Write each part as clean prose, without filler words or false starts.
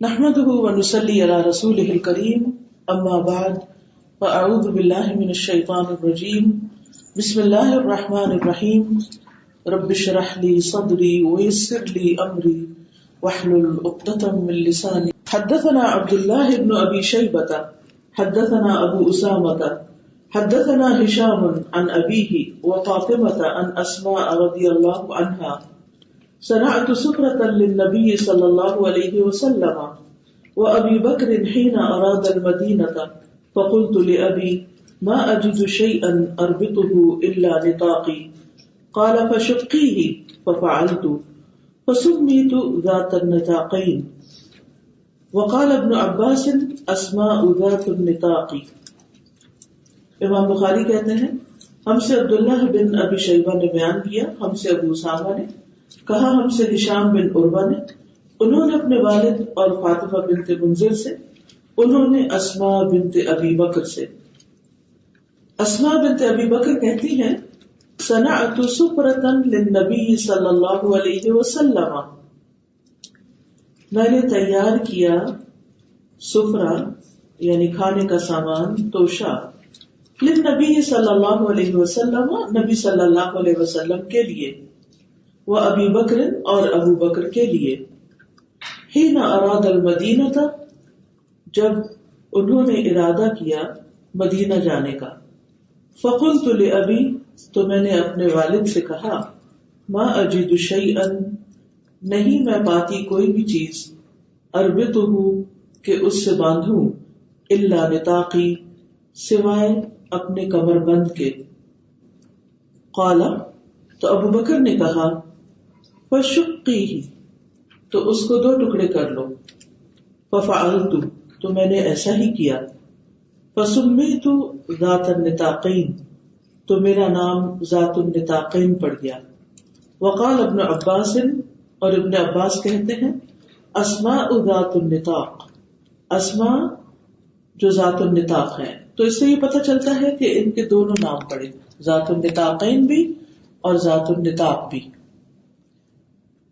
نحمده ونصلي على رسوله الكريم اما بعد فاعوذ بالله من الشيطان الرجيم بسم الله الرحمن الرحيم رب اشرح لي صدري ويسر لي امري واحلل عقدة من لساني. حدثنا عبد الله بن ابي شيبة حدثنا ابو اسامة حدثنا هشام عن ابيه وفاطمة عن اسماء رضي الله عنها صنعت سفرة للنبي صلى الله عليه وسلم وأبي بكر حين أراد المدينة فقلت لأبي ما أجد شيئا أربطه إلا نطاقي قال فشقيه ففعلت فسميت ذات النطاقين. وقال ابن عباس أسماء ذات النطاق. امام بخاری کہتے ہیں ہم سے عبداللہ بن ابی شیبہ نے بیان کیا، ہم سے ابو اسامہ نے کہا، ہم سے ہشام بن عروہ نے، انہوں نے اپنے والد اور فاطمہ بنت منذر سے، انہوں نے اسماء بنت ابی بکر سے. اسماء بنت ابی بکر کہتی ہیں صنعت سفرة للنبی صلی اللہ علیہ وسلم، میں نے تیار کیا سفرہ یعنی کھانے کا سامان، توشہ، للنبی صلی اللہ علیہ وسلم، نبی صلی اللہ علیہ وسلم کے لیے، وہ ابی بکر اور ابو بکر کے لیے، حین اراد المدینہ، جب انہوں نے ارادہ کیا مدینہ جانے کا. فقلت لأبی، تو میں نے اپنے والد سے کہا، ما اجد شیئا، نہیں میں پاتی کوئی بھی چیز، اربطہ، کہ اس سے باندھوں، الا نطاقی، سوائے اپنے کمر بند کے. قال، تو ابو بکر نے کہا، فشقیہ، تو اس کو 2 ٹکڑے کر لو. ففعلت، تو میں نے ایسا ہی کیا. فسمیت ذات النطاقین، تو میرا نام ذات النطاقین پڑ گیا. وقال ابن عباس، اور ابن عباس کہتے ہیں اسماء ذات النطاق، اسماء جو ذات النطاق ہیں. تو اس سے یہ پتہ چلتا ہے کہ ان کے دونوں نام پڑے، ذات النطاقین بھی اور ذات النطاق بھی.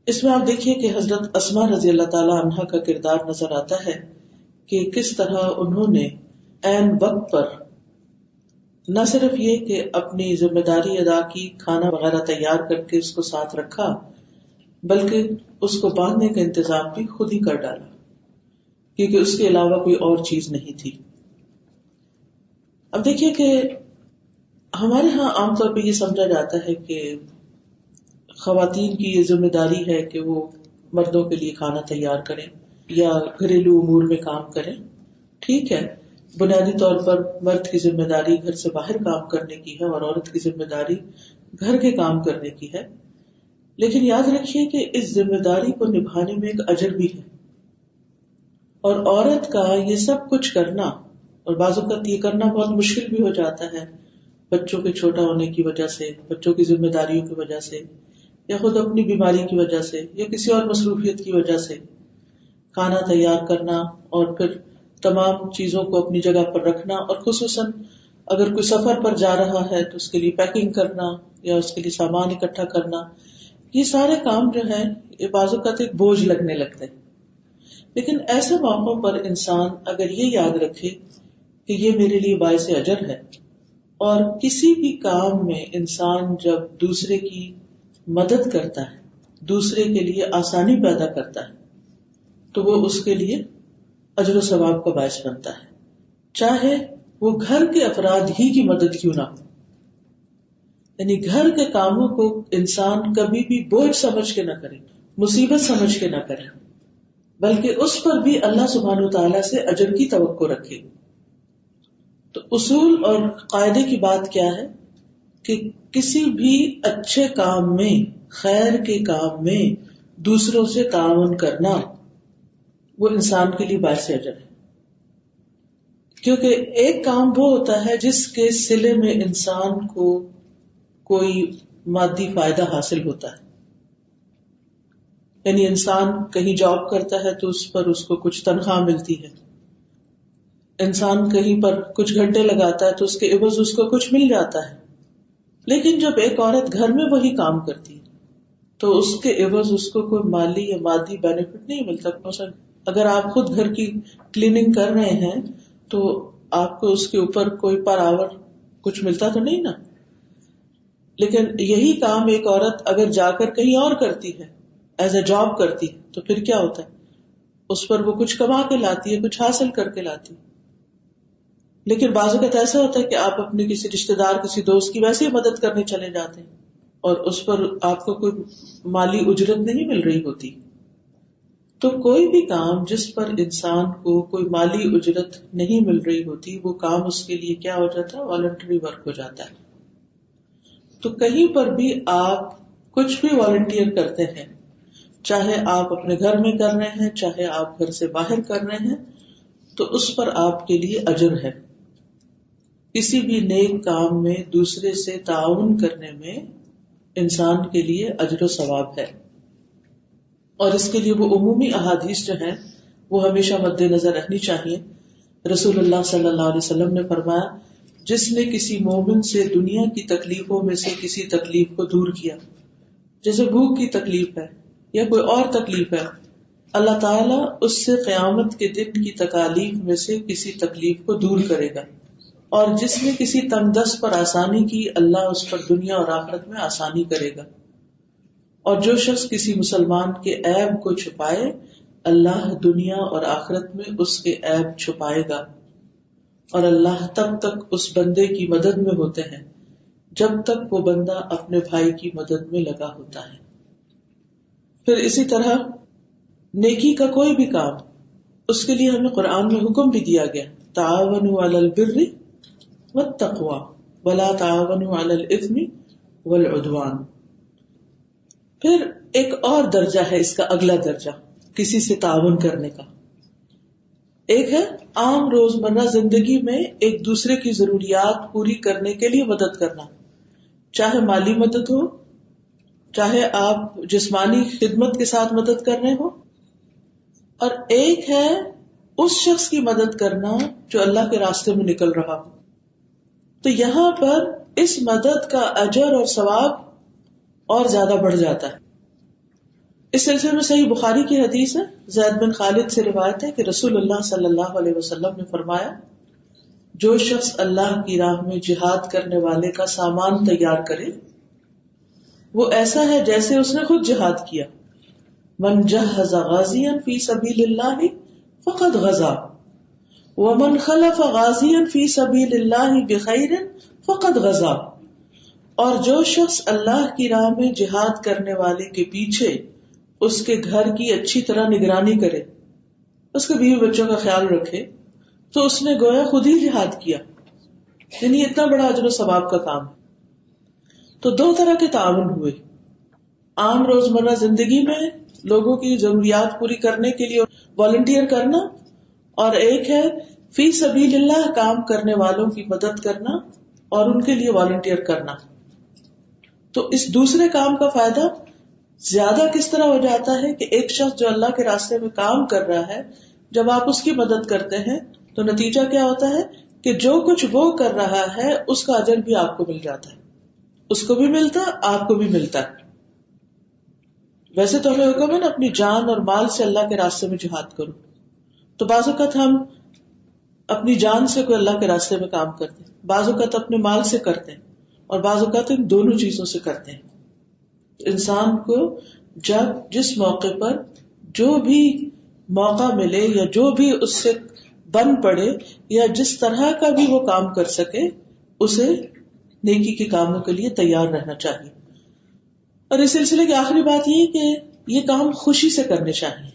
اس میں آپ دیکھیے کہ حضرت اسماء رضی اللہ تعالی عنہا کا کردار نظر آتا ہے کہ کس طرح انہوں نے عین وقت پر نہ صرف یہ کہ اپنی ذمہ داری ادا کی، کھانا وغیرہ تیار کر کے اس کو ساتھ رکھا، بلکہ اس کو باندھنے کا انتظام بھی خود ہی کر ڈالا، کیونکہ اس کے علاوہ کوئی اور چیز نہیں تھی. اب دیکھیے کہ ہمارے ہاں عام طور پہ یہ سمجھا جاتا ہے کہ خواتین کی یہ ذمہ داری ہے کہ وہ مردوں کے لیے کھانا تیار کریں یا گھریلو امور میں کام کریں. ٹھیک ہے، بنیادی طور پر مرد کی ذمہ داری گھر سے باہر کام کرنے کی ہے اور عورت کی ذمہ داری گھر کے کام کرنے کی ہے. لیکن یاد رکھیے کہ اس ذمہ داری کو نبھانے میں ایک اجر بھی ہے، اور عورت کا یہ سب کچھ کرنا، اور بعض اوقات یہ کرنا بہت مشکل بھی ہو جاتا ہے بچوں کے چھوٹا ہونے کی وجہ سے، بچوں کی ذمہ داریوں کی وجہ سے، یا خود اپنی بیماری کی وجہ سے، یا کسی اور مصروفیت کی وجہ سے. کھانا تیار کرنا اور پھر تمام چیزوں کو اپنی جگہ پر رکھنا، اور خصوصاً اگر کوئی سفر پر جا رہا ہے تو اس کے لیے پیکنگ کرنا یا اس کے لیے سامان اکٹھا کرنا، یہ سارے کام جو ہیں یہ بعض اوقات ایک بوجھ لگنے لگتے ہیں. لیکن ایسے موقعوں پر انسان اگر یہ یاد رکھے کہ یہ میرے لیے باعث اجر ہے، اور کسی بھی کام میں انسان جب دوسرے کی مدد کرتا ہے، دوسرے کے لیے آسانی پیدا کرتا ہے، تو وہ اس کے لیے اجر و ثواب کا باعث بنتا ہے، چاہے وہ گھر کے افراد ہی کی مدد کیوں نہ ہو. یعنی گھر کے کاموں کو انسان کبھی بھی بوجھ سمجھ کے نہ کرے، مصیبت سمجھ کے نہ کرے، بلکہ اس پر بھی اللہ سبحانہ وتعالی سے اجر کی توقع رکھے. تو اصول اور قاعدے کی بات کیا ہے کہ کسی بھی اچھے کام میں، خیر کے کام میں دوسروں سے تعاون کرنا وہ انسان کے لیے باعث اجر ہے. کیونکہ ایک کام وہ ہوتا ہے جس کے صلے میں انسان کو کوئی مادی فائدہ حاصل ہوتا ہے. یعنی انسان کہیں جاب کرتا ہے تو اس پر اس کو کچھ تنخواہ ملتی ہے، انسان کہیں پر کچھ گھنٹے لگاتا ہے تو اس کے عوض اس کو کچھ مل جاتا ہے. لیکن جب ایک عورت گھر میں وہی کام کرتی ہے تو اس کے عوض اس کو کوئی مالی یا مادی بینیفٹ نہیں ملتا. مثلا اگر آپ خود گھر کی کلیننگ کر رہے ہیں تو آپ کو اس کے اوپر کوئی پر آور کچھ ملتا تو نہیں نا. لیکن یہی کام ایک عورت اگر جا کر کہیں اور کرتی ہے, ایز اے جاب کرتی ہے, تو پھر کیا ہوتا ہے, اس پر وہ کچھ کما کے لاتی ہے, کچھ حاصل کر کے لاتی ہے. لیکن بعض اوقات ایسا ہوتا ہے کہ آپ اپنے کسی رشتے دار, کسی دوست کی ویسے ہی مدد کرنے چلے جاتے ہیں اور اس پر آپ کو کوئی مالی اجرت نہیں مل رہی ہوتی. تو کوئی بھی کام جس پر انسان کو کوئی مالی اجرت نہیں مل رہی ہوتی, وہ کام اس کے لیے کیا ہو جاتا ہے, والنٹری ورک ہو جاتا ہے. تو کہیں پر بھی آپ کچھ بھی والنٹیئر کرتے ہیں, چاہے آپ اپنے گھر میں کر رہے ہیں, چاہے آپ گھر سے باہر کر رہے ہیں, تو اس پر آپ کے لیے اجر ہے. کسی بھی نیک کام میں دوسرے سے تعاون کرنے میں انسان کے لیے اجر و ثواب ہے. اور اس کے لیے وہ عمومی احادیث جو ہیں وہ ہمیشہ مد نظر رکھنی چاہیے. رسول اللہ صلی اللہ علیہ وسلم نے فرمایا, جس نے کسی مومن سے دنیا کی تکلیفوں میں سے کسی تکلیف کو دور کیا, جیسے بھوک کی تکلیف ہے یا کوئی اور تکلیف ہے, اللہ تعالیٰ اس سے قیامت کے دن کی تکالیف میں سے کسی تکلیف کو دور کرے گا. اور جس نے کسی تنگ دست پر آسانی کی, اللہ اس پر دنیا اور آخرت میں آسانی کرے گا. اور جو شخص کسی مسلمان کے عیب کو چھپائے, اللہ دنیا اور آخرت میں اس کے عیب چھپائے گا. اور اللہ تب تک اس بندے کی مدد میں ہوتے ہیں جب تک وہ بندہ اپنے بھائی کی مدد میں لگا ہوتا ہے. پھر اسی طرح نیکی کا کوئی بھی کام, اس کے لیے ہمیں قرآن میں حکم بھی دیا گیا, تعاونوا علی البر والتقوی ولا تعاونوا علی الاثم والعدوان. پھر ایک اور درجہ ہے اس کا, اگلا درجہ کسی سے تعاون کرنے کا. ایک ہے عام روزمرہ زندگی میں ایک دوسرے کی ضروریات پوری کرنے کے لیے مدد کرنا, چاہے مالی مدد ہو, چاہے آپ جسمانی خدمت کے ساتھ مدد کر رہے ہو. اور ایک ہے اس شخص کی مدد کرنا جو اللہ کے راستے میں نکل رہا ہو. تو یہاں پر اس مدد کا اجر اور ثواب اور زیادہ بڑھ جاتا ہے. اس سلسلے میں صحیح بخاری کی حدیث ہے, زید بن خالد سے روایت ہے کہ رسول اللہ صلی اللہ علیہ وسلم نے فرمایا, جو شخص اللہ کی راہ میں جہاد کرنے والے کا سامان تیار کرے وہ ایسا ہے جیسے اس نے خود جہاد کیا. من جہز غازیا فی سبیل اللہ فقد غزا ومن خلف غازیا فی سبیل اللہ بخیر فقد غزا. اور جو شخص اللہ کی راہ میں جہاد کرنے والے کے پیچھے اس کے گھر کی اچھی طرح نگرانی کرے, اس کے بیوی بچوں کا خیال رکھے, تو اس نے گویا خود ہی جہاد کیا. یعنی اتنا بڑا اجر و ثواب کا کام ہے. تو دو طرح کے تعاون ہوئے, عام روزمرہ زندگی میں لوگوں کی ضروریات پوری کرنے کے لیے والنٹیئر کرنا, اور ایک ہے فی سبیل اللہ کام کرنے والوں کی مدد کرنا اور ان کے لیے والنٹیئر کرنا. تو اس دوسرے کام کا فائدہ زیادہ کس طرح ہو جاتا ہے کہ ایک شخص جو اللہ کے راستے میں کام کر رہا ہے, جب آپ اس کی مدد کرتے ہیں تو نتیجہ کیا ہوتا ہے کہ جو کچھ وہ کر رہا ہے اس کا اجر بھی آپ کو مل جاتا ہے, اس کو بھی ملتا, آپ کو بھی ملتا ہے. ویسے تو ہمیں حکم ہے نا اپنی جان اور مال سے اللہ کے راستے میں جہاد کرو, تو بعض اوقات ہم اپنی جان سے کوئی اللہ کے راستے میں کام کرتے ہیں, بعض اوقات اپنے مال سے کرتے ہیں, اور بعض اوقات ان دونوں چیزوں سے کرتے ہیں. انسان کو جب جس موقع پر جو بھی موقع ملے یا جو بھی اس سے بن پڑے یا جس طرح کا بھی وہ کام کر سکے, اسے نیکی کے کاموں کے لیے تیار رہنا چاہیے. اور اس سلسلے کی آخری بات یہ کہ یہ کام خوشی سے کرنے چاہیے.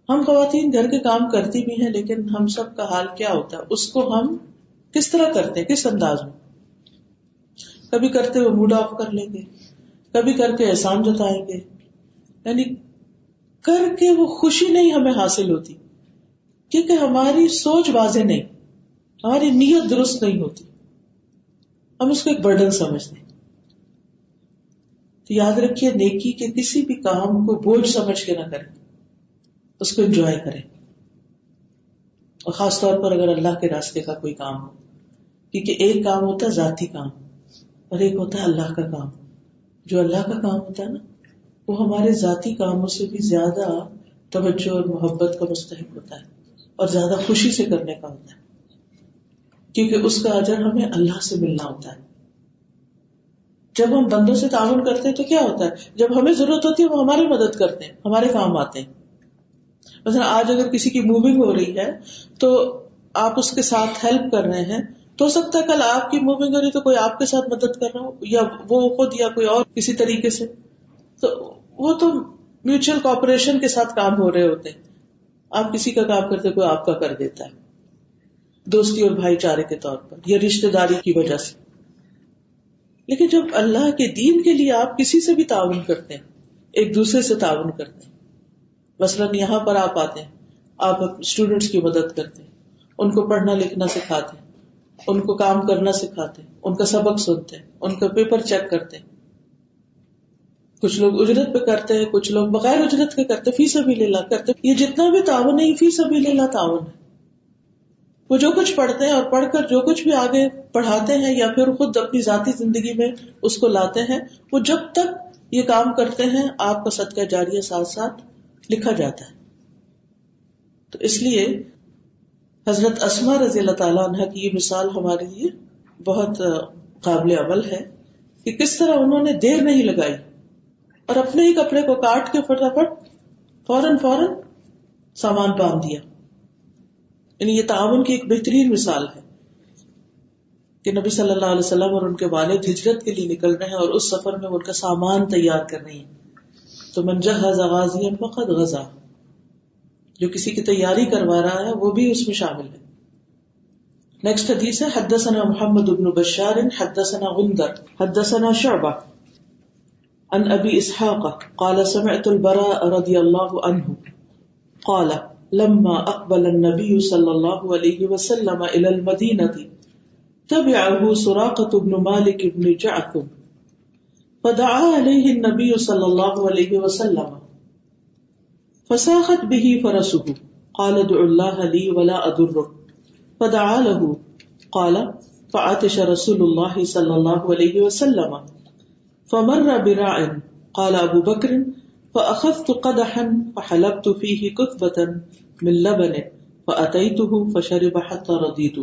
ہم خواتین گھر کے کام کرتی بھی ہیں, لیکن ہم سب کا حال کیا ہوتا ہے, اس کو ہم کس طرح کرتے ہیں, کس انداز میں. کبھی کرتے ہوئے موڈ آف کر لیں گے, کبھی کر کے احسان جتائیں گے, یعنی کر کے وہ خوشی نہیں ہمیں حاصل ہوتی, کیونکہ ہماری سوچ واضح نہیں, ہماری نیت درست نہیں ہوتی, ہم اس کو ایک برڈن سمجھتے ہیں. تو یاد رکھیے, نیکی کے کسی بھی کام کو بوجھ سمجھ کے نہ کریں, اس کو انجوائے کریں. اور خاص طور پر اگر اللہ کے راستے کا کوئی کام ہو, کیونکہ ایک کام ہوتا ہے ذاتی کام اور ایک ہوتا ہے اللہ کا کام. جو اللہ کا کام ہوتا ہے نا, وہ ہمارے ذاتی کاموں سے بھی زیادہ توجہ اور محبت کا مستحق ہوتا ہے اور زیادہ خوشی سے کرنے کا ہوتا ہے، کیونکہ اس کا اجر ہمیں اللہ سے ملنا ہوتا ہے. جب ہم بندوں سے تعاون کرتے ہیں تو کیا ہوتا ہے، جب ہمیں ضرورت ہوتی ہے وہ ہماری مدد کرتے ہیں، ہمارے کام آتے ہیں. مثلا آج اگر کسی کی موونگ ہو رہی ہے تو آپ اس کے ساتھ ہیلپ کر رہے ہیں، تو ہو سکتا ہے کل آپ کی موونگ ہو رہی تو کوئی آپ کے ساتھ مدد کر رہا ہو، یا وہ خود یا کوئی اور کسی طریقے سے. تو وہ تو میوچل کوآپریشن کے ساتھ کام ہو رہے ہوتے ہیں. آپ کسی کا کام کرتے کوئی آپ کا کر دیتا ہے، دوستی اور بھائی چارے کے طور پر یا رشتے داری کی وجہ سے. لیکن جب اللہ کے دین کے لیے آپ کسی سے بھی تعاون کرتے ہیں، ایک دوسرے سے تعاون کرتے ہیں، مثلاً یہاں پر آپ آتے ہیں، آپ اسٹوڈینٹس کی مدد کرتے ہیں، ان کو پڑھنا لکھنا سکھاتے ہیں، ان کو کام کرنا سکھاتے ہیں، ان کا سبق سنتے ہیں، ان کا پیپر چیک کرتے ہیں. کچھ لوگ اجرت پہ کرتے ہیں، کچھ لوگ بغیر اجرت کے کرتے، فی سبیل اللہ کرتے. یہ جتنا بھی تعاون ہے یہ فی سبیل اللہ تعاون ہے. وہ جو کچھ پڑھتے ہیں اور پڑھ کر جو کچھ بھی آگے پڑھاتے ہیں یا پھر خود اپنی ذاتی زندگی میں اس کو لاتے ہیں، وہ جب تک یہ کام کرتے ہیں آپ کا صدقہ جاریہ ساتھ ساتھ لکھا جاتا ہے. تو اس لیے حضرت اسماء رضی اللہ تعالیٰ عنہ کی یہ مثال ہمارے لیے بہت قابل عمل ہے کہ کس طرح انہوں نے دیر نہیں لگائی اور اپنے ہی کپڑے کو کاٹ کے فٹافٹ فوراً سامان باندھ دیا. یعنی یہ تعاون کی ایک بہترین مثال ہے کہ نبی صلی اللہ علیہ وسلم اور ان کے والد ہجرت کے لیے نکل رہے ہیں اور اس سفر میں ان کا سامان تیار کر رہے ہیں. تو من جہز غازیا فقد غزا، جو کسی کی تیاری کروا رہا ہے وہ بھی اس میں شامل ہے. نیکسٹ حدیث ہے حدثنا محمد بن بشار حدثنا غندر حدثنا شعبہ عن ابی اسحاق قال سمعت البراء رضی اللہ عنہ قال لما اقبل النبي صلی اللہ علیہ وسلم الى المدینة تبعه سراقة بن مالك بن جعثم فدعا عليه النبي صلی اللہ علیہ وسلم فساخت به فرسه قال ادع الله لي ولا اضرك فدعا له قال فعطش رسول الله صلی اللہ علیہ وسلم فمر براع قال ابو بکر فاخذت قدحا فحلبت فيه كثبة من لبن فاتيته فشرب حتى رضيت.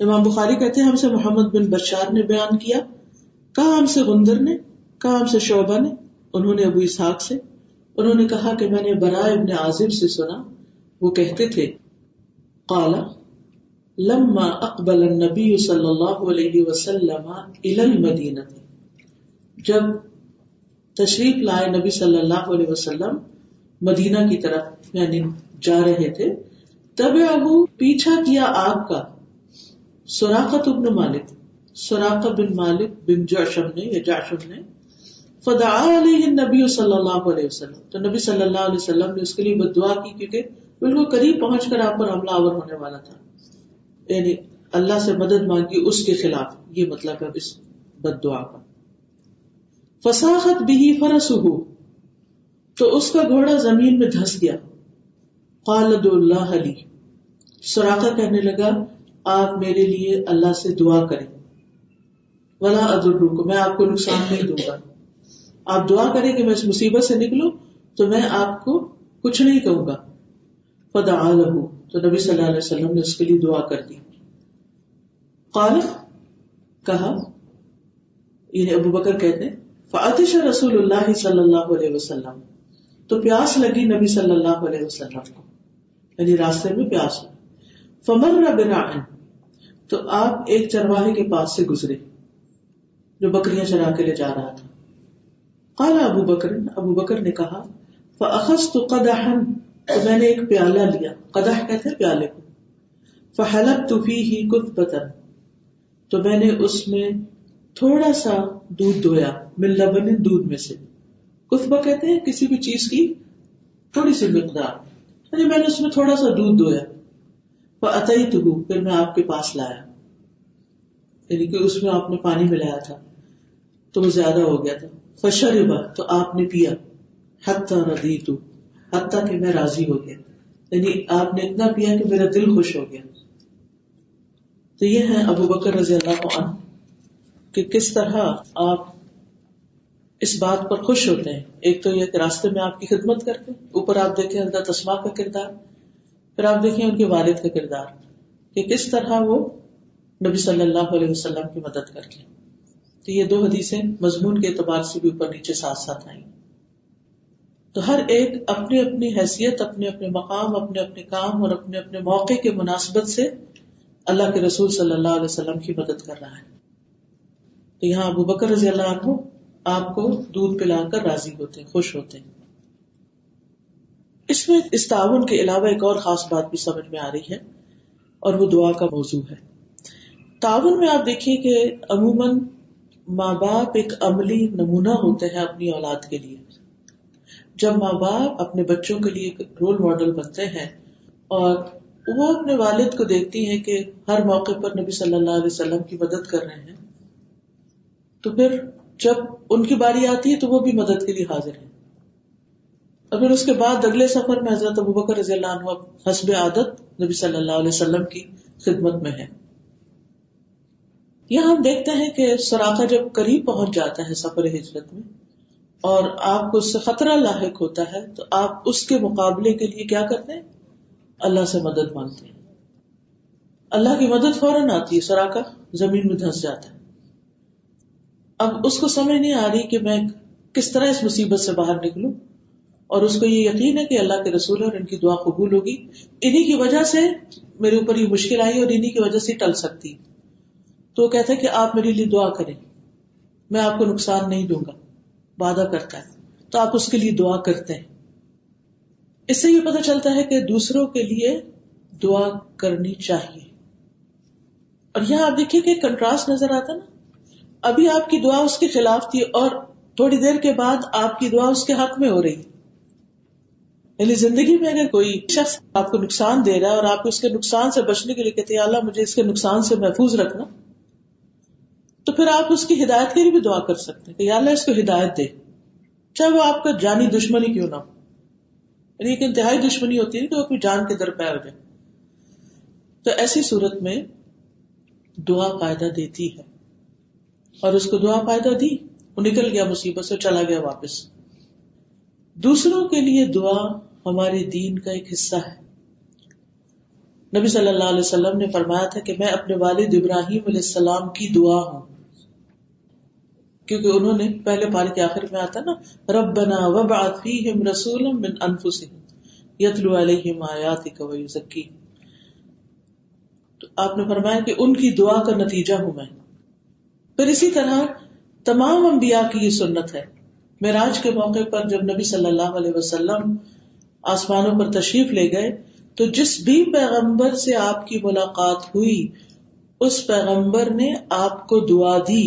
امام بخاری کہتے ہیں ہم سے محمد بن بشار نے بیان کیا، کہا ہم سے غندر نے، کہا ہم سے شعبہ نے، انہوں نے ابو اسحاق سے، انہوں نے کہا کہ میں نے براء ابن عازب سے سنا، وہ کہتے تھے قال لما اقبل النبی صلی اللہ علیہ وسلم الى المدینہ، جب تشریف لائے نبی صلی اللہ علیہ وسلم مدینہ کی طرف یعنی جا رہے تھے، تبعہ پیچھا کیا آپ کا سراقۃ بن مالک، سراقہ بن مالک بن جعشم نے یا جعشم نے، فدعا علیہ النبی صلی اللہ علیہ وسلم، تو نبی صلی اللہ علیہ وسلم نے اس کے لیے بددعا کی کیونکہ بالکل قریب پہنچ کر آپ پر حملہ آور ہونے والا تھا، یعنی اللہ سے مدد مانگی اس کے خلاف، یہ مطلب ہے اس بددعا کا. فساخت به فرسه، تو اس کا گھوڑا زمین میں دھس گیا. قال ادع اللہ لی، سراقہ کہنے لگا آپ میرے لیے اللہ سے دعا کریں، ولا اضرک، میں آپ کو نقصان نہیں دوں گا، آپ دعا کریں کہ میں اس مصیبت سے نکلوں تو میں آپ کو کچھ نہیں کہوں گا. فدعا له، تو نبی صلی اللہ علیہ وسلم نے اس کے لیے دعا کر دی. قال، کہا، یعنی ابو بکر کہتے ہیں فعطش رسول اللہ صلی اللہ علیہ وسلم، تو پیاس لگی نبی صلی اللہ علیہ وسلم کو، یعنی راستے میں پیاس ہوئی. فمر براع، تو آپ ایک چرواہے کے پاس سے گزرے جو بکریاں چرا کے لے جا رہا تھا. قال ابو بکر، ابو بکر نے کہا فاخذت قدحا، تو میں نے ایک پیالہ لیا، قدح کہتے ہیں پیالے کو. فحلبت فیہ کثبۃ، تو میں نے اس میں تھوڑا سا دودھ دویا، من لبن، دودھ میں سے. کثبہ کہتے ہیں کسی بھی چیز کی تھوڑی سی مقدار، یعنی میں نے اس میں تھوڑا سا دودھ دویا. فأتیتہ، پھر میں آپ کے پاس لایا، یعنی کہ اس میں آپ نے پانی ملایا تھا تو وہ زیادہ ہو گیا تھا. فشرب، تو آپ نے پیا. حتی رضیت، حتی کہ میں راضی ہو گیا، یعنی آپ نے اتنا پیا کہ میرا دل خوش ہو گیا. تو یہ ہے ابو بکر رضی اللہ عنہ کہ کس طرح آپ اس بات پر خوش ہوتے ہیں. ایک تو یہ کہ راستے میں آپ کی خدمت کرتے ہیں. اوپر آپ دیکھیں حضرت اسماء کا کردار، پھر آپ دیکھیں ان کے والد کا کردار کہ کس طرح وہ نبی صلی اللہ علیہ وسلم کی مدد کرتے ہیں. تو یہ دو حدیثیں مضمون کے اعتبار سے بھی اوپر نیچے ساتھ ساتھ آئیں. تو ہر ایک اپنی اپنی حیثیت، اپنے اپنے مقام، اپنے اپنے کام اور اپنے اپنے موقع کے مناسبت سے اللہ کے رسول صلی اللہ علیہ وسلم کی مدد کر رہا ہے. تو یہاں ابو بکر رضی اللہ عنہ آپ کو دودھ پلا کر راضی ہوتے ہیں، خوش ہوتے ہیں. اس میں اس تعاون کے علاوہ ایک اور خاص بات بھی سمجھ میں آ رہی ہے اور وہ دعا کا موضوع ہے. تعاون میں آپ دیکھیے کہ عموماً ماں باپ ایک عملی نمونہ ہوتے ہیں اپنی اولاد کے لیے. جب ماں باپ اپنے بچوں کے لیے ایک رول ماڈل بنتے ہیں اور وہ اپنے والد کو دیکھتی ہیں کہ ہر موقع پر نبی صلی اللہ علیہ وسلم کی مدد کر رہے ہیں، تو پھر جب ان کی باری آتی ہے تو وہ بھی مدد کے لیے حاضر ہیں. اور پھر اس کے بعد اگلے سفر میں حضرت ابوبکر رضی اللہ عنہ حسب عادت نبی صلی اللہ علیہ وسلم کی خدمت میں ہے. یہاں ہم دیکھتے ہیں کہ سراقہ جب قریب پہنچ جاتا ہے سفر ہجرت میں اور آپ کو اس سے خطرہ لاحق ہوتا ہے تو آپ اس کے مقابلے کے لیے کیا کرتے ہیں؟ اللہ سے مدد مانگتے ہیں. اللہ کی مدد فوراً آتی ہے. سراقہ زمین میں دھنس جاتا ہے. اب اس کو سمجھ نہیں آ رہی کہ میں کس طرح اس مصیبت سے باہر نکلوں، اور اس کو یہ یقین ہے کہ اللہ کے رسول اور ان کی دعا قبول ہوگی، انہی کی وجہ سے میرے اوپر یہ مشکل آئی اور انہی کی وجہ سے ٹل سکتی. تو وہ کہتا ہے کہ آپ میرے لیے دعا کریں، میں آپ کو نقصان نہیں دوں گا، وعدہ کرتا ہے. تو آپ اس کے لیے دعا کرتے ہیں. اس سے یہ پتہ چلتا ہے کہ دوسروں کے لیے دعا کرنی چاہیے. اور یہاں آپ دیکھیے کہ کنٹراسٹ نظر آتا نا. ابھی آپ کی دعا اس کے خلاف تھی اور تھوڑی دیر کے بعد آپ کی دعا اس کے حق میں ہو رہی. یعنی زندگی میں اگر کوئی شخص آپ کو نقصان دے رہا ہے اور آپ اس کے نقصان سے بچنے کے لیے کہتے ہیں اللہ مجھے اس کے نقصان سے محفوظ رکھنا، تو پھر آپ اس کی ہدایت کے لیے بھی دعا کر سکتے ہیں کہ یا اللہ اس کو ہدایت دے، چاہے وہ آپ کا جانی دشمنی کیوں نہ ہو. یعنی ایک انتہائی دشمنی ہوتی ہے کہ وہ اپنی جان کے درپے ہو جائے. تو ایسی صورت میں دعا فائدہ دیتی ہے، اور اس کو دعا فائدہ دی، وہ نکل گیا مصیبت سے، چلا گیا واپس. دوسروں کے لیے دعا ہمارے دین کا ایک حصہ ہے. نبی صلی اللہ علیہ وسلم نے فرمایا تھا کہ میں اپنے والد ابراہیم علیہ السلام کی دعا ہوں، کیونکہ انہوں نے پہلے پارے کے آخر میں آتا نا ربنا وابعث فیہم رسولا من انفسہم یتلو علیہم آیاتک ویزکیہم. تو آپ نے فرمایا کہ ان کی دعا کا نتیجہ ہوں میں. پھر اسی طرح تمام انبیاء کی یہ سنت ہے. معراج کے موقع پر جب نبی صلی اللہ علیہ وسلم آسمانوں پر تشریف لے گئے تو جس بھی پیغمبر سے آپ کی ملاقات ہوئی اس پیغمبر نے آپ کو دعا دی.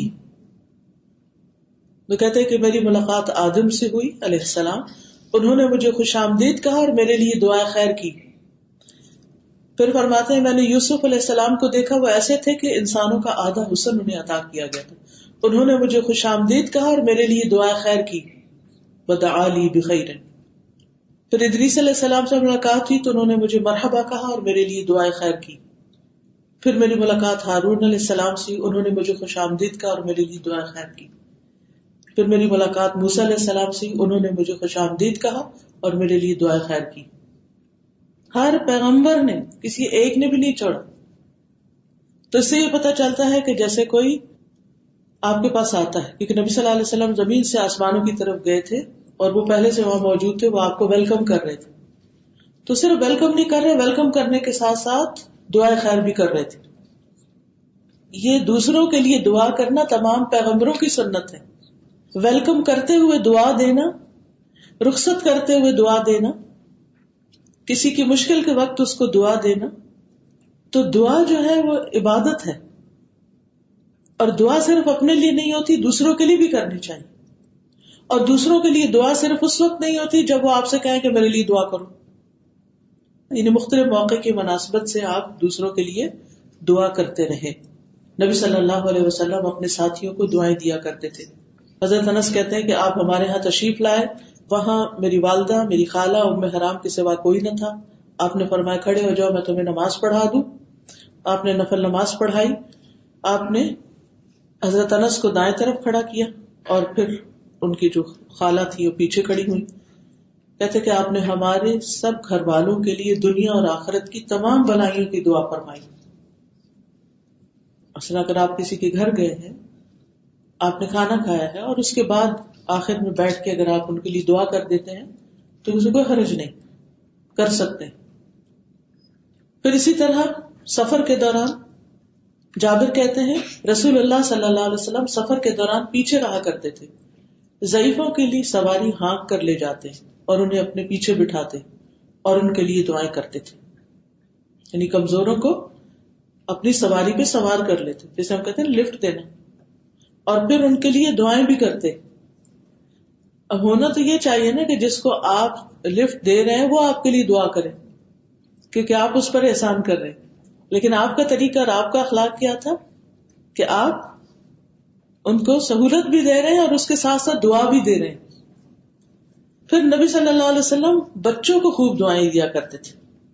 وہ کہتے ہیں کہ میری ملاقات آدم سے ہوئی علیہ السلام، انہوں نے مجھے خوش آمدید کہا اور میرے لیے دعا خیر کی. پھر فرماتے ہیں میں نے یوسف علیہ السلام کو دیکھا، وہ ایسے تھے کہ انسانوں کا آدھا حسن انہیں عطا کیا گیا تھا، انہوں نے مجھے خوش آمدید کہا اور میرے لیے دعا خیر کی. ودعا لی بخیر. پھر ادریس علیہ السلام سے ملاقات ہوئی تو انہوں نے مجھے مرحبا کہا اور میرے لیے دعا خیر کی. پھر میری ملاقات ہارون علیہ السلام سے، انہوں نے مجھے خوش آمدید کہا اور میرے لیے دعا خیر کی. پھر میری ملاقات موسیٰ علیہ السلام سے، انہوں نے مجھے خوش آمدید کہا اور میرے لیے دعا خیر کی. ہر پیغمبر نے، کسی ایک نے بھی نہیں چھوڑا. تو اس سے یہ پتہ چلتا ہے کہ جیسے کوئی آپ کے پاس آتا ہے، کیونکہ نبی صلی اللہ علیہ وسلم زمین سے آسمانوں کی طرف گئے تھے اور وہ پہلے سے وہاں موجود تھے، وہ آپ کو ویلکم کر رہے تھے. تو صرف ویلکم نہیں کر رہے، ویلکم کرنے کے ساتھ ساتھ دعا خیر بھی کر رہے تھے. یہ دوسروں کے لیے دعا کرنا تمام پیغمبروں کی سنت ہے. ویلکم کرتے ہوئے دعا دینا، رخصت کرتے ہوئے دعا دینا، کسی کی مشکل کے وقت اس کو دعا دینا. تو دعا جو ہے وہ عبادت ہے، اور دعا صرف اپنے لیے نہیں ہوتی، دوسروں کے لیے بھی کرنی چاہیے. اور دوسروں کے لیے دعا صرف اس وقت نہیں ہوتی جب وہ آپ سے کہیں کہ میرے لیے دعا کرو. یعنی مختلف موقع کی مناسبت سے آپ دوسروں کے لیے دعا کرتے رہے. نبی صلی اللہ علیہ وسلم اپنے ساتھیوں کو دعائیں دیا کرتے تھے. حضرت انس کہتے ہیں کہ آپ ہمارے ہاں تشریف لائے، وہاں میری والدہ، میری خالہ، ام حرام کے سوا کوئی نہ تھا. آپ نے فرمایا کھڑے ہو جاؤ میں تمہیں نماز پڑھا دوں. آپ نے نفل نماز پڑھائی. آپ نے حضرت انس کو دائیں طرف کھڑا کیا اور پھر ان کی جو خالہ تھی وہ پیچھے کھڑی ہوئی. کہتے کہ آپ نے ہمارے سب گھر والوں کے لیے دنیا اور آخرت کی تمام بھلائیوں کی دعا فرمائی. اصل اگر آپ کسی کے گھر گئے ہیں، آپ نے کھانا کھایا ہے اور اس کے بعد آخر میں بیٹھ کے اگر آپ ان کے لیے دعا کر دیتے ہیں تو اسے کوئی حرج نہیں، کر سکتے ہیں. پھر اسی طرح سفر کے دوران جابر کہتے ہیں رسول اللہ صلی اللہ علیہ وسلم سفر کے دوران پیچھے رہا کرتے تھے. ضعیفوں کے لیے سواری ہانک کر لے جاتے اور انہیں اپنے پیچھے بٹھاتے اور ان کے لیے دعائیں کرتے تھے. یعنی کمزوروں کو اپنی سواری پہ سوار کر لیتے، جیسے ہم کہتے ہیں لفٹ دینا، اور پھر ان کے لیے دعائیں بھی کرتے. اب ہونا تو یہ چاہیے نا کہ جس کو آپ لفٹ دے رہے ہیں وہ آپ کے لیے دعا کرے، کیونکہ آپ اس پر احسان کر رہے ہیں. لیکن آپ کا طریقہ اور آپ کا اخلاق کیا تھا کہ آپ ان کو سہولت بھی دے رہے ہیں اور اس کے ساتھ ساتھ دعا بھی دے رہے ہیں. پھر نبی صلی اللہ علیہ وسلم بچوں کو خوب دعائیں دیا کرتے تھے.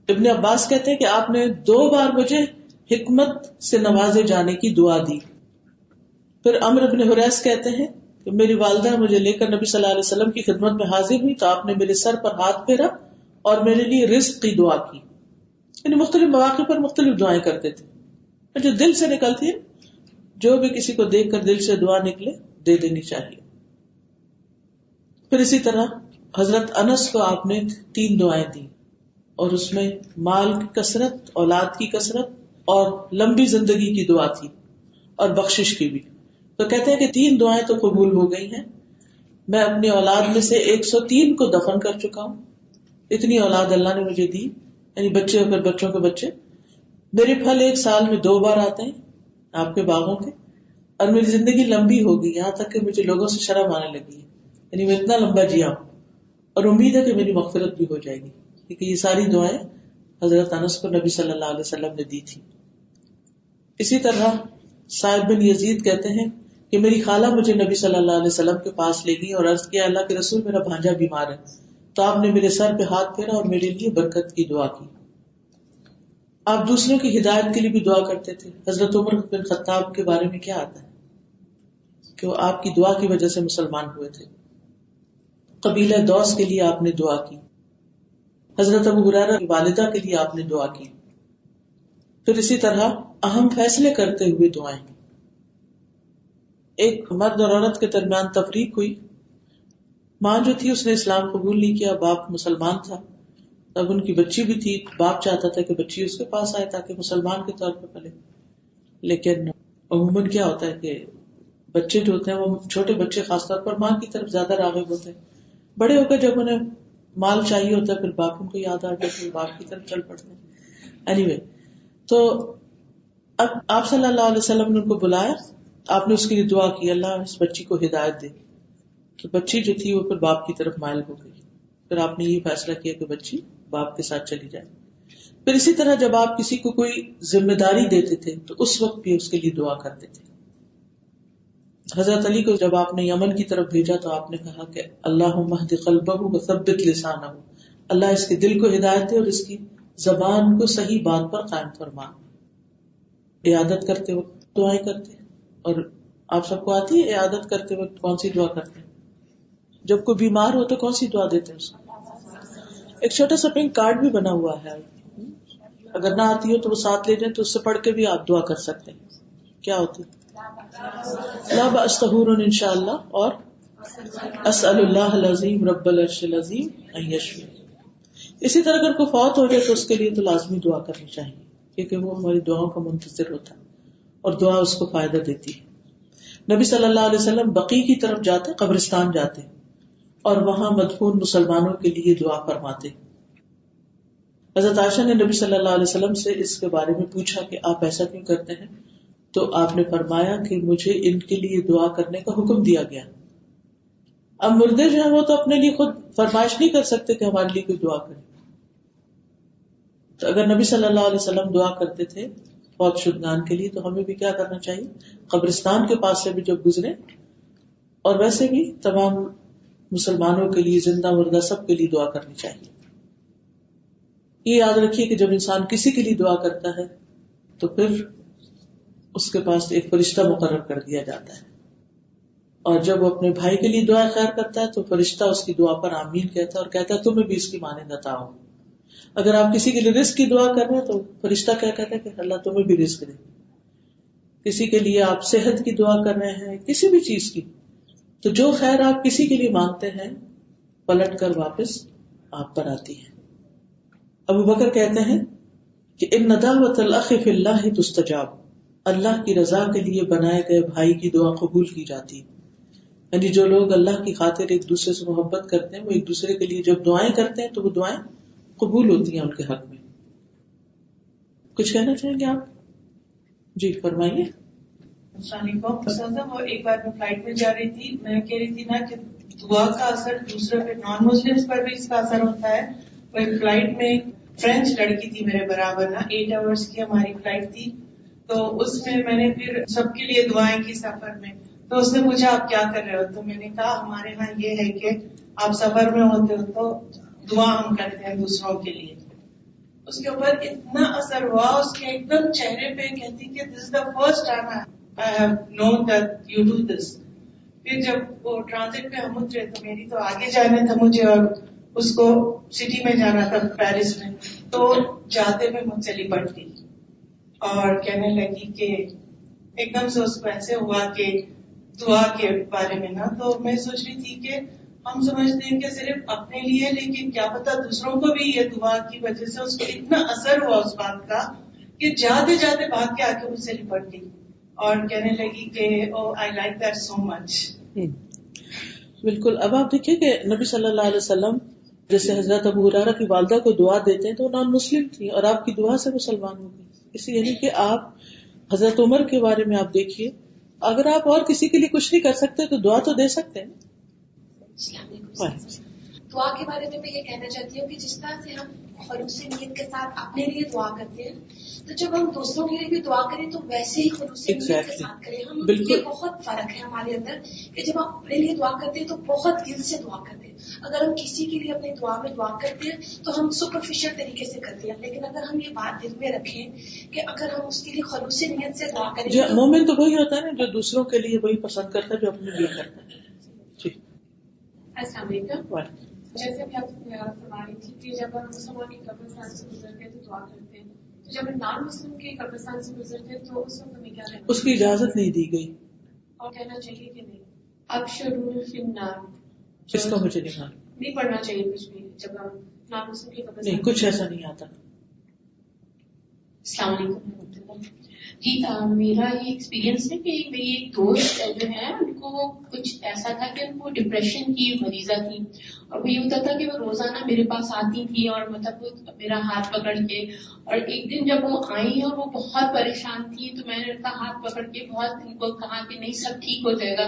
ابن عباس کہتے ہیں کہ آپ نے 2 بار مجھے حکمت سے نوازے جانے کی دعا دی. پھر عمرو بن حریث کہتے ہیں کہ میری والدہ مجھے لے کر نبی صلی اللہ علیہ وسلم کی خدمت میں حاضر ہوئی تو آپ نے میرے سر پر ہاتھ پھیرا اور میرے لیے رزق کی دعا کی. یعنی مختلف مواقع پر مختلف دعائیں کرتے تھے جو دل سے نکلتی ہے. جو بھی کسی کو دیکھ کر دل سے دعا نکلے دے دینی چاہیے. پھر اسی طرح حضرت انس کو آپ نے 3 دعائیں دی اور اس میں مال کی کثرت، اولاد کی کثرت اور لمبی زندگی کی دعا تھی اور بخشش کی بھی. تو کہتے ہیں کہ 3 دعائیں تو قبول ہو گئی ہیں. میں اپنی اولاد میں سے 103 کو دفن کر چکا ہوں. اتنی اولاد اللہ نے مجھے دی، یعنی بچے ہو کر بچوں کے بچے. میرے پھل 1 سال میں 2 بار آتے ہیں آپ کے باغوں کے، اور میری زندگی لمبی ہو گئی یہاں تک کہ مجھے لوگوں سے شرم آنے لگی ہے. یعنی میں اتنا لمبا جیا ہوں اور امید ہے کہ میری مغفرت بھی ہو جائے گی. کیونکہ یہ ساری دعائیں حضرت انس کو نبی صلی اللہ علیہ وسلم نے دی تھی. اسی طرح سعد بن یزید کہتے ہیں کہ میری خالہ مجھے نبی صلی اللہ علیہ وسلم کے پاس لے گئی اور عرض کیا اللہ کے رسول میرا بھانجا بیمار ہے. تو آپ نے میرے سر پہ ہاتھ پھیرا اور میرے لیے برکت کی دعا کی. آپ دوسروں کی ہدایت کے لیے بھی دعا کرتے تھے. حضرت عمر بن خطاب کے بارے میں کیا آتا ہے کہ وہ آپ کی دعا کی وجہ سے مسلمان ہوئے تھے. قبیلہ دوس کے لیے آپ نے دعا کی. حضرت ابو ہریرہ کی والدہ کے لیے آپ نے دعا کی. پھر اسی طرح اہم فیصلے کرتے ہوئے دعائیں. ایک مرد اور عورت کے درمیان تفریق ہوئی. ماں جو تھی اس نے اسلام قبول نہیں کیا، باپ مسلمان تھا. تب ان کی بچی بھی تھی، باپ چاہتا تھا کہ بچی اس کے پاس آئے تاکہ مسلمان کے طور پہ پلے. لیکن عموماً کیا ہوتا ہے کہ بچے جو ہوتے ہیں وہ چھوٹے بچے خاص طور پر ماں کی طرف زیادہ راغب ہوتے ہیں. بڑے ہو کر جب انہیں مال چاہیے ہوتا ہے پھر باپ ان کو یاد آ جائے پھر باپ کی طرف چل پڑتے ہیں. اینی تو اب آپ صلی اللہ علیہ وسلم نے ان کو بلایا، آپ نے اس کے لیے دعا کی اللہ اس بچی کو ہدایت دے. تو بچی جو تھی وہ پھر باپ کی طرف مائل ہو گئی. پھر آپ نے یہ فیصلہ کیا کہ بچی باپ کے ساتھ چلی جائے. پھر اسی طرح جب آپ کسی کو کوئی ذمہ داری دیتے تھے تو اس وقت بھی اس کے لیے دعا کرتے تھے. حضرت علی کو جب آپ نے یمن کی طرف بھیجا تو آپ نے کہا کہ اللہم اہد قلبہ وثبت لسانہ، اللہ اس کے دل کو ہدایت دے اور اس کی زبان کو صحیح بات پر قائم فرما. عیادت کرتے وقت دعائیں کرتے. اور آپ سب کو آتی ہے عیادت کرتے وقت کون سی دعا کرتے ہیں؟ جب کوئی بیمار ہو تو کون سی دعا دیتے ہیں اس کو؟ ایک چھوٹا سا پنک کارڈ بھی بنا ہوا ہے، اگر نہ آتی ہو تو وہ ساتھ لے جائیں تو اس سے پڑھ کے بھی آپ دعا کر سکتے ہیں. کیا ہوتی لا بأس طہور انشاءاللہ اور اسأل اللہ العظیم رب العرش العظیم ان یشفی. اسی طرح اگر کوئی فوت ہو جائے تو اس کے لیے تو لازمی دعا کرنی چاہیے کیونکہ وہ ہماری دعاؤں کا منتظر ہوتا ہے اور دعا اس کو فائدہ دیتی ہے. نبی صلی اللہ علیہ وسلم بقیع کی طرف جاتے، قبرستان جاتے اور وہاں مدفون مسلمانوں کے لیے دعا فرماتے. حضرت عائشہ نے نبی صلی اللہ علیہ وسلم سے اس کے بارے میں پوچھا کہ آپ ایسا کیوں کرتے ہیں؟ تو آپ نے فرمایا کہ مجھے ان کے لیے دعا کرنے کا حکم دیا گیا. اب مردے جو ہیں وہ تو اپنے لیے خود فرمائش نہیں کر سکتے کہ ہمارے لیے کوئی دعا کرے. تو اگر نبی صلی اللہ علیہ وسلم دعا کرتے تھے فوت شدگان کے لیے تو ہمیں بھی کیا کرنا چاہیے؟ قبرستان کے پاس سے بھی جب گزرے اور ویسے بھی تمام مسلمانوں کے لیے زندہ مردہ سب کے لیے دعا کرنی چاہیے. یہ یاد رکھیے کہ جب انسان کسی کے لیے دعا کرتا ہے تو پھر اس کے پاس ایک فرشتہ مقرر کر دیا جاتا ہے اور جب وہ اپنے بھائی کے لیے دعا خیر کرتا ہے تو فرشتہ اس کی دعا پر آمین کہتا ہے اور کہتا ہے تمہیں بھی اس کی مانند عطا ہو. اگر آپ کسی کے لیے رزق کی دعا کر رہے ہیں تو فرشتہ کیا کہتا ہے کہ اللہ تمہیں بھی رزق دے. کسی کے لیے آپ صحت کی دعا کر رہے ہیں, کسی بھی چیز کی, تو جو خیر آپ کسی کے لیے مانگتے ہیں پلٹ کر واپس آپ پر آتی ہے. ابو بکر کہتے ہیں کہ ان دعوت الاخ فی اللہ تستجاب, اللہ کی رضا کے لیے بنائے گئے بھائی کی دعا قبول کی جاتی ہے. یعنی جو لوگ اللہ کی خاطر ایک دوسرے سے محبت کرتے ہیں وہ ایک دوسرے کے لیے جب دعائیں کرتے ہیں تو وہ دعائیں قبول ہوتی ہیں ان کے حق میں. کچھ کہنا چاہیں گے آپ؟ جی فرمائیے. السلام علیکم. وہ ایک بار میں فلائٹ میں جا رہی تھی, میں کہہ رہی تھی نا کہ دعا کا اثر دوسرے پہ, نان مسلم پر بھی اس کا اثر ہوتا ہے. وہ ایک فلائٹ میں فرینچ لڑکی تھی میرے برابر نا, 8 آورس کی ہماری فلائٹ تھی, تو اس میں نے پھر سب کے لیے دعائیں کی سفر میں. تو اس نے پوچھا آپ کیا کر رہے ہو, تو میں نے کہا ہمارے ہاں یہ ہے کہ آپ سفر میں ہوتے ہو تو دعا ہم کرتے ہیں دوسروں کے لیے. اس کے اوپر اتنا اثر ہوا, اس کے ایک دم چہرے پہ کہتی کہ this is the first time I have known that you do this. پھر جب وہ ٹرانزٹ پہ ہم اترے تو میری تو آگے جانا تھا مجھے اور اس کو سٹی میں جانا تھا پیرس میں, تو جاتے میں مجھ سے لپٹ گئی اور کہنے لگی کہ ایک دم سے اس کو ایسے ہوا کہ دعا کے بارے میں نا, تو میں سوچ رہی تھی کہ ہم سمجھتے ہیں کہ صرف اپنے لیے, لیکن کیا پتا دوسروں کو بھی یہ دعا کی وجہ سے اس کو اتنا اثر ہوا اس بات کا کہ جاتے جاتے بھاگ کے آ کے مجھ سے لپٹ گئی اور کہنے لگی کہ او آئی لائک دیٹ سو مچ. بالکل. اب آپ دیکھیے کہ نبی صلی اللہ علیہ وسلم جیسے حضرت ابو ہریرہ کی والدہ کو دعا دیتے ہیں تو وہ نان مسلم تھی اور آپ کی دعا سے مسلمان ہو گئی. اس یعنی کہ آپ حضرت عمر کے بارے میں آپ دیکھیے, اگر آپ اور کسی کے لیے کچھ نہیں کر سکتے تو دعا تو دے سکتے ہیں. دعا کے بارے میں یہ کہنا چاہتی ہوں کہ جس طرح سے ہم خلوص نیت کے ساتھ اپنے لیے دعا کرتے ہیں, تو جب ہم دوسروں کے لیے بھی دعا کریں تو ویسے ہی خلوص نیت کے ساتھ کریں. ہم یہ بہت فرق ہے ہمارے اندر کہ جب ہم اپنے لیے دعا کرتے ہیں تو بہت دل سے دعا کرتے ہیں. اگر ہم کسی کے لیے اپنی دعا میں دعا کرتے ہیں تو ہم سپرفیشل طریقے سے کرتے ہیں, لیکن اگر ہم یہ بات دل میں رکھیں کہ اگر ہم اس کے لیے خلوص نیت سے دعا کریں, مومن تو وہی ہوتا ہے نا جو دوسروں کے لیے وہی پسند کرتا ہے جو اپنے لیے کرتا ہے. جی السلام علیکم. جیسے بھی آپ فرما رہی تھی کہ جب ہم مسلمان کے قبرستان سے گزرتے ہیں تو دعا کرتے ہیں, تو جب ہم نان مسلم کے قبرستان سے گزرتے ہیں تو اس وقت ہمیں کیا کرنا, اس کی اجازت نہیں دی گئی اور کہنا چاہیے کہ نہیں ابشروا فی النار, اس کا مجھے نہیں پڑھنا چاہیے کچھ بھی جب ہم نان مسلم کے قبرستان. نہیں, کچھ ایسا نہیں آتا. السلام علیکم. جی میرا یہ ایکسپیرینس ہے کہ میری ایک دوست جو ہے ان کو کچھ ایسا تھا کہ ان کو ڈپریشن کی مریضہ تھی, اور وہ یہ ہوتا تھا کہ وہ روزانہ میرے پاس آتی تھی اور مطلب وہ میرا ہاتھ پکڑ کے, اور ایک دن جب وہ آئی اور وہ بہت پریشان تھی تو میں نے ان کا ہاتھ پکڑ کے بہت ان کو کہا کہ نہیں سب ٹھیک ہو جائے گا.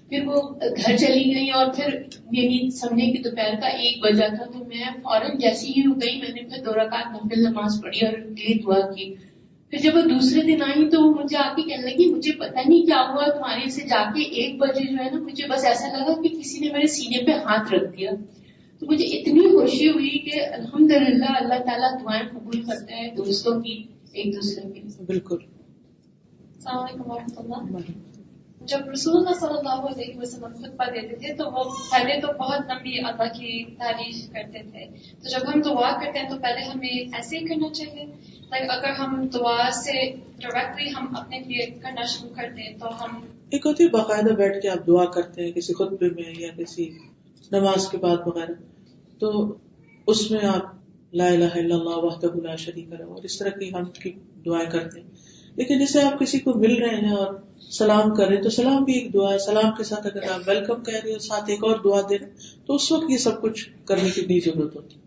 پھر وہ گھر چلی گئی اور پھر یعنی سمجھے کہ دوپہر کا 1 بجا تھا, تو میں فوراً جیسی ہی ہو گئی, میں نے پھر 2 رکعت نفل نماز پڑھی اور ان کے لیے دعا کی. پھر جب وہ دوسرے دن آئی تو مجھے آ کے کہنے لگی مجھے پتہ نہیں کیا ہوا تمہارے سے جا کے 1 بجے جو ہے نا مجھے بس ایسا لگا کہ کسی نے میرے سینے پہ ہاتھ رکھ دیا. تو مجھے اتنی خوشی ہوئی کہ الحمدللہ اللہ تعالیٰ دعائیں قبول کرتا ہے دوستوں کی ایک دوسرے کی. بالکل. السلام علیکم ورحمۃ اللہ. جب رسول اللہ صلی اللہ علیہ وسلم خطبہ دیتے تھے تو وہ پہلے تو بہت لمبی اللہ کی تعریف کرتے تھے, تو جب ہم دعا کرتے ہیں تو پہلے ہمیں ایسے ہی کرنا چاہیے. اگر ہم دعا سے ڈائریکٹلی ہم اپنے لیے کرنا شروع کر دیں تو ہم ایک ہوتی ہے باقاعدہ بیٹھ کے آپ دعا کرتے ہیں کسی خطبے میں یا کسی نماز کے بعد وغیرہ, تو اس میں آپ لا الہ الا اللہ وحدہ لا شریک لہ اور اس طرح کی ہم کی دعائیں کرتے ہیں. لیکن جیسے آپ کسی کو مل رہے ہیں اور سلام کر رہے ہیں تو سلام بھی ایک دعا ہے. سلام کے ساتھ اگر آپ ویلکم کہہ رہے ہیں ساتھ ایک اور دعا دے رہے ہیں تو اس وقت یہ سب کچھ کرنے کی بھی ضرورت ہوتی ہے.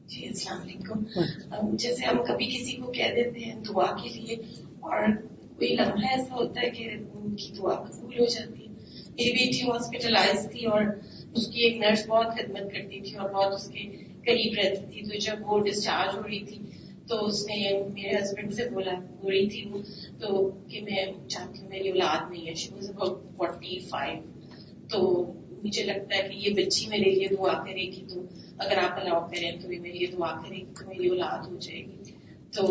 جی السلام علیکم. جیسے ہم کبھی کسی کو کہہ دیتے ہیں دعا کے لیے اور کوئی لمحہ ایسا ہوتا ہے کہ ان کی دعا قبول ہو جاتی ہے. میری بیٹی ہاسپٹلائز تھی اور اس کی ایک نرس بہت خدمت کرتی تھی اور بہت اس کے قریب رہتی تھی. تو جب وہ ڈسچارج ہو رہی تھی تو اس نے میرے ہسبینڈ سے بول رہی تھی وہ تو کہ میں چاہتی ہوں میری اولاد نہیں ہے. She was about 45. تو مجھے لگتا ہے کہ یہ بچی میرے لیے دعا کرے گی, تو اگر آپ الاؤ کریں تو میرے لیے دعا کرے گی تو میری اولاد ہو جائے گی. تو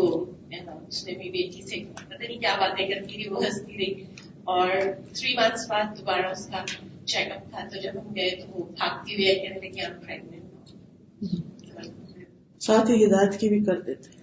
اس نے میری بیٹی سے پتہ نہیں کیا باتیں کرتی رہی, وہ ہنستی رہی. اور 3 months بعد دوبارہ اس کا چیک اپ تھا. تو جب ہم گئے تو وہ بھاگتی ہوئی کہنے لگی I'm pregnant. ساتھ ہی ہدایت کی بھی کر دیتے.